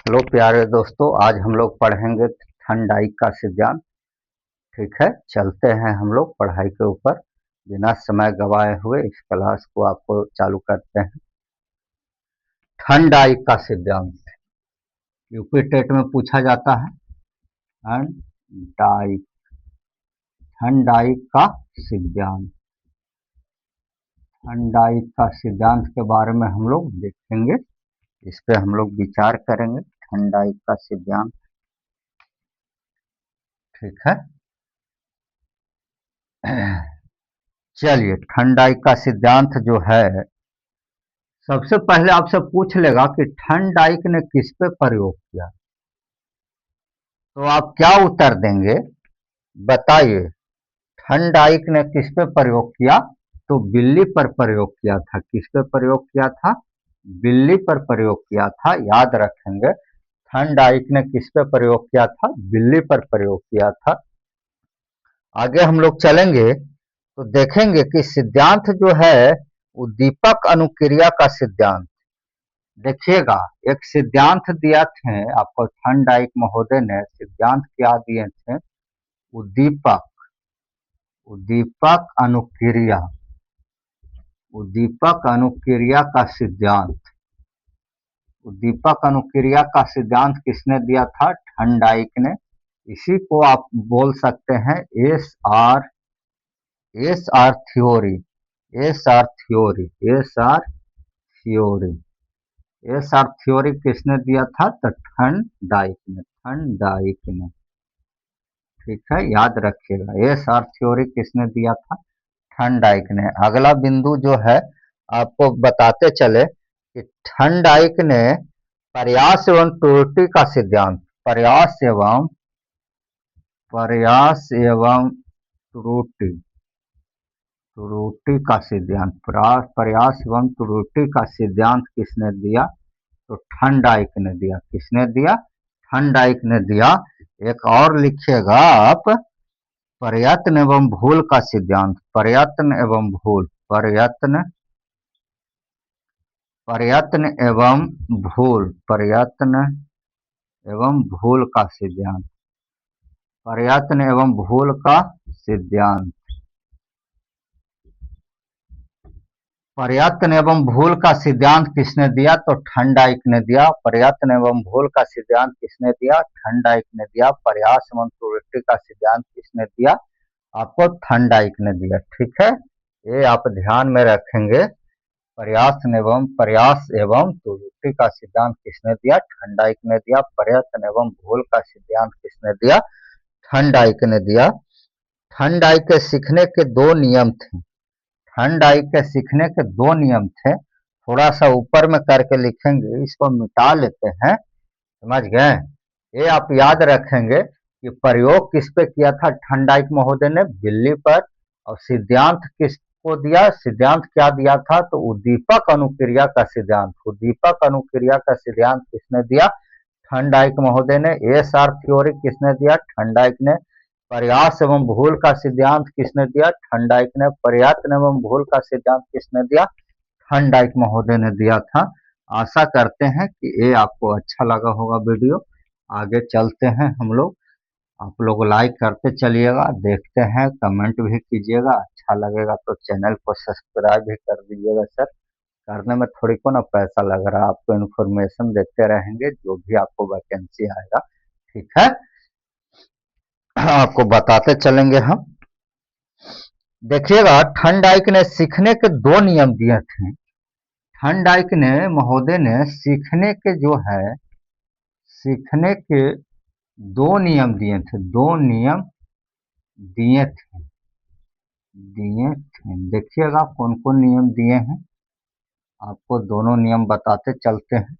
Hello प्यारे दोस्तों, आज हम लोग पढ़ेंगे ठंडाई का सिद्धांत। ठीक है, चलते हैं हम लोग पढ़ाई के ऊपर। बिना समय गवाए हुए इस क्लास को आपको चालू करते हैं। ठंडाई का सिद्धांत यूपी टेट में पूछा जाता है। ठंडाई ठंडाई का सिद्धांत ठंडाई का सिद्धांत के बारे में हम लोग देखेंगे। इस पे हम लोग विचार करेंगे। ठंडाई का सिद्धांत, ठीक है। चलिए, ठंडाई का सिद्धांत जो है, सबसे पहले आपसे पूछ लेगा कि ठंडाइक ने किस पे प्रयोग किया, तो आप क्या उत्तर देंगे? बताइए। ठंडाइक ने किस पे प्रयोग किया? तो बिल्ली पर प्रयोग किया था। किस पे प्रयोग किया था? बिल्ली पर प्रयोग किया था। याद रखेंगे, ठंडाइक ने किस पे प्रयोग किया था? बिल्ली पर प्रयोग किया था। आगे हम लोग चलेंगे तो देखेंगे कि सिद्धांत जो है उद्दीपक अनुक्रिया का सिद्धांत। देखिएगा, एक सिद्धांत दिया थे आपको थॉर्नडाइक महोदय ने। सिद्धांत क्या दिए थे? उद्दीपक उद्दीपक अनुक्रिया उद्दीपक अनुक्रिया का सिद्धांत। उद्दीपक अनुक्रिया का सिद्धांत किसने दिया था? थॉर्नडाइक ने। इसी को आप बोल सकते हैं S R theory. S R theory S R theory S R theory किसने दिया था? तो थॉर्नडाइक ने। ठीक है, याद रखिएगा, एस आर थ्योरी किसने दिया था? थॉर्नडाइक ने। अगला बिंदु जो है आपको बताते चले कि थॉर्नडाइक ने प्रयास एवं त्रुटि का सिद्धांत। प्रयास एवं त्रुटि त्रुटि का सिद्धांत। प्रयास एवं त्रुटि का सिद्धांत किसने दिया? तो थॉर्नडाइक ने दिया। किसने दिया? थॉर्नडाइक ने दिया। एक और लिखिएगा आप, प्रयत्न एवं भूल का सिद्धांत। प्रयत्न एवं भूल प्रयत्न प्रयत्न एवं भूल प्रयत्न एवं भूल का सिद्धांत। प्रयत्न एवं भूल का सिद्धांत। प्रयत्न एवं भूल का सिद्धांत किसने दिया? तो थॉर्नडाइक ने दिया। प्रयत्न एवं भूल का सिद्धांत किसने दिया? थॉर्नडाइक ने दिया। प्रयास एवं त्रुटि का सिद्धांत किसने दिया? आपको थॉर्नडाइक ने दिया। ठीक है, ये आप ध्यान में रखेंगे। प्रयास एवं त्रुटि का सिद्धांत किसने दिया? थॉर्नडाइक ने दिया। प्रयत्न एवं भूल का सिद्धांत किसने दिया? थॉर्नडाइक ने दिया। थॉर्नडाइक के सीखने के दो नियम थे। थॉर्नडाइक के सीखने के दो नियम थे। थोड़ा सा ऊपर में करके लिखेंगे, इसको मिटा लेते हैं। समझ गए? ये आप याद रखेंगे कि प्रयोग किस पे किया था थॉर्नडाइक महोदय ने? बिल्ली पर। और सिद्धांत किसको दिया? सिद्धांत क्या दिया था? तो उद्दीपक अनुक्रिया का सिद्धांत। उद्दीपक अनुक्रिया का सिद्धांत किसने दिया? थॉर्नडाइक महोदय ने। एस आर थ्योरी किसने दिया? थॉर्नडाइक ने। प्रयास एवं भूल का सिद्धांत किसने दिया? थॉर्नडाइक ने। प्रयत्न एवं भूल का सिद्धांत किसने दिया? थॉर्नडाइक महोदय ने दिया था। आशा करते हैं कि ये आपको अच्छा लगा होगा वीडियो। आगे चलते हैं हम लोग। आप लोग लाइक करते चलिएगा, देखते हैं, कमेंट भी कीजिएगा। अच्छा लगेगा तो चैनल को सब्सक्राइब भी कर दीजिएगा। सर, करने में थोड़ी को ना पैसा लग रहा है, आपको इन्फॉर्मेशन देते रहेंगे जो भी आपको वैकेंसी आएगा। ठीक है, आपको बताते चलेंगे हम। देखिएगा, थॉर्नडाइक ने सीखने के दो नियम दिए थे। थॉर्नडाइक ने महोदय ने सीखने के जो है, सीखने के दो नियम दिए थे। दो नियम दिए थे देखिएगा कौन कौन नियम दिए हैं, आपको दोनों नियम बताते चलते हैं।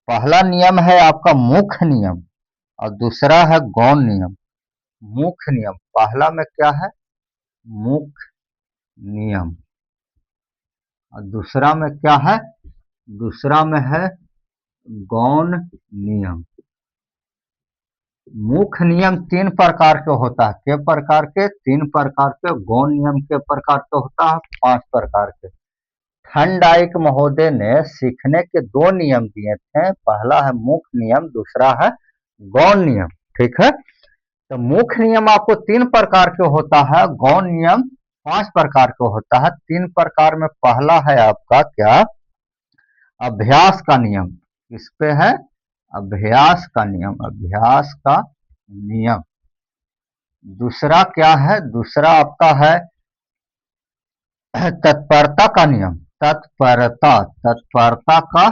पहला नियम है आपका मुख्य नियम और दूसरा है गौण नियम। मुख्य नियम, पहला में क्या है? मुख्य नियम। और दूसरा में क्या है? दूसरा में है गौण नियम। मुख्य नियम तीन प्रकार के होता है। के प्रकार के? तीन प्रकार के। गौण नियम के प्रकार के होता है? 5 प्रकार के। थर्नडाइक महोदय ने सीखने के दो नियम दिए थे। पहला है मुख्य नियम, दूसरा है गौण नियम। ठीक है, तो मुख्य नियम आपको 3 प्रकार के होता है, गौण नियम 5 प्रकार के होता है। 3 प्रकार में पहला है आपका क्या, अभ्यास का नियम। इस पे है अभ्यास का नियम, अभ्यास का नियम। दूसरा क्या है, दूसरा आपका है तत्परता का नियम, तत्परता, तत्परता का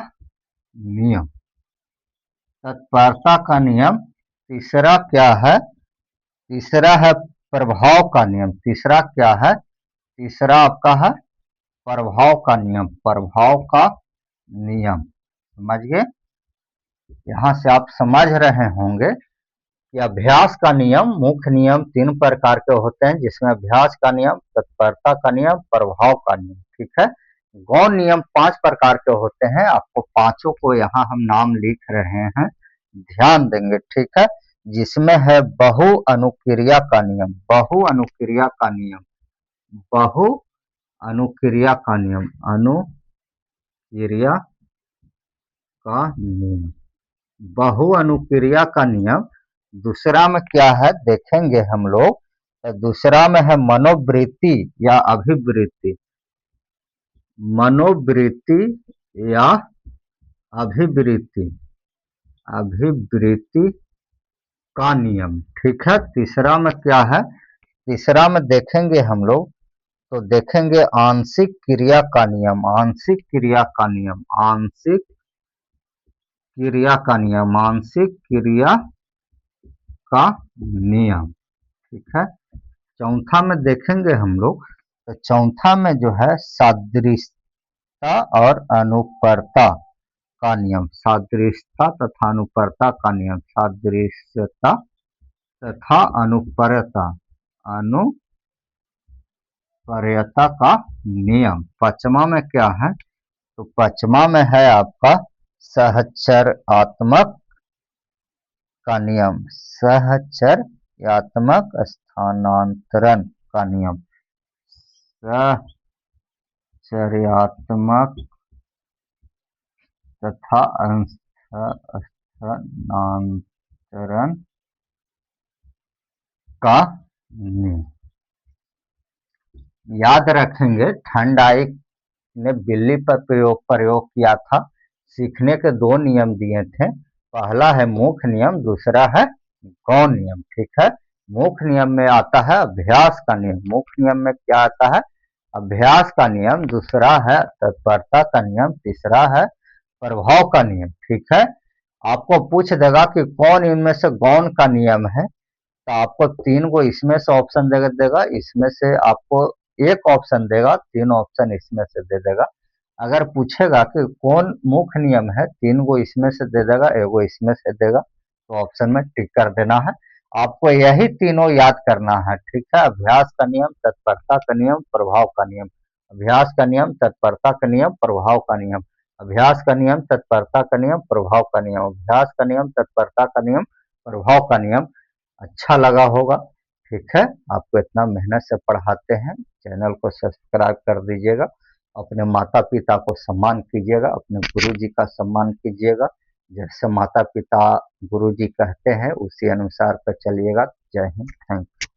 नियम, तत्परता का नियम। तीसरा क्या है, तीसरा है प्रभाव का नियम। तीसरा क्या है, तीसरा आपका है प्रभाव का नियम, प्रभाव का नियम। समझ गए, यहाँ से आप समझ रहे होंगे कि अभ्यास का नियम, मुख्य नियम 3 प्रकार के होते हैं, जिसमें अभ्यास का नियम, तत्परता का नियम, प्रभाव का नियम। ठीक है, गौण नियम 5 प्रकार के होते हैं। आपको पांचों को यहाँ हम नाम लिख रहे हैं, ध्यान देंगे। ठीक है, जिसमें है बहु अनुक्रिया का नियम, बहु अनुक्रिया का नियम, बहु अनुक्रिया का नियम, अनुक्रिया का नियम, बहु अनुक्रिया का नियम। दूसरा में क्या है देखेंगे हम लोग, तो दूसरा में है मनोवृत्ति या अभिवृत्ति, मनोवृत्ति या अभिवृत्ति, अभिवृत्ति का नियम। ठीक है, तीसरा में क्या है, तीसरा में देखेंगे हम लोग, तो देखेंगे आंशिक क्रिया का नियम, आंशिक क्रिया का नियम, आंशिक क्रिया का नियम, आंशिक क्रिया का नियम। ठीक है, चौथा में देखेंगे हम लोग, तो चौथा में जो है सादृश्यता और अनुपरता का नियम, सादृश्यता तथा अनुपरता का नियम, सादृश्यता तथा अनुपरता, अनुपरता का नियम। पांचवा में क्या है, तो पांचवा में है आपका सहचर्यात्मक का नियम, सहचर्यात्मक स्थानांतरण का नियम, सहचर्यात्मक तथा स्थानांतरण का नियम। याद रखेंगे, थर्नडाइक ने बिल्ली पर प्रयोग किया था। सीखने के दो नियम दिए थे, पहला है मुख्य नियम, दूसरा है गौण नियम। ठीक है, मुख्य नियम में आता है अभ्यास का नियम, मुख्य नियम में क्या आता है, अभ्यास का नियम। दूसरा है तत्परता का नियम, तीसरा है प्रभाव का नियम। ठीक है, आपको पूछ देगा कि कौन इनमें से गौण का नियम है, तो आपको 3 को इसमें से ऑप्शन देगा, इसमें से आपको एक ऑप्शन देगा, 3 ऑप्शन इसमें से दे देगा। अगर पूछेगा कि कौन मुख्य नियम है, 3 को इसमें से दे देगा, एगो इसमें से देगा, तो ऑप्शन में टिक कर देना है। आपको यही तीनों याद करना है। ठीक है, अभ्यास का नियम, तत्परता का नियम, प्रभाव का नियम, अभ्यास का नियम, तत्परता का नियम, प्रभाव का नियम, अभ्यास का नियम, तत्परता का नियम, प्रभाव का नियम, अभ्यास का नियम, तत्परता का नियम, प्रभाव का नियम। अच्छा लगा होगा। ठीक है, आपको इतना मेहनत से पढ़ाते हैं, चैनल को सब्सक्राइब कर दीजिएगा। अपने माता पिता को सम्मान कीजिएगा, अपने गुरु जी का सम्मान कीजिएगा। जैसे माता पिता गुरु जी कहते हैं उसी अनुसार पर चलिएगा। जय हिंद, थैंक यू।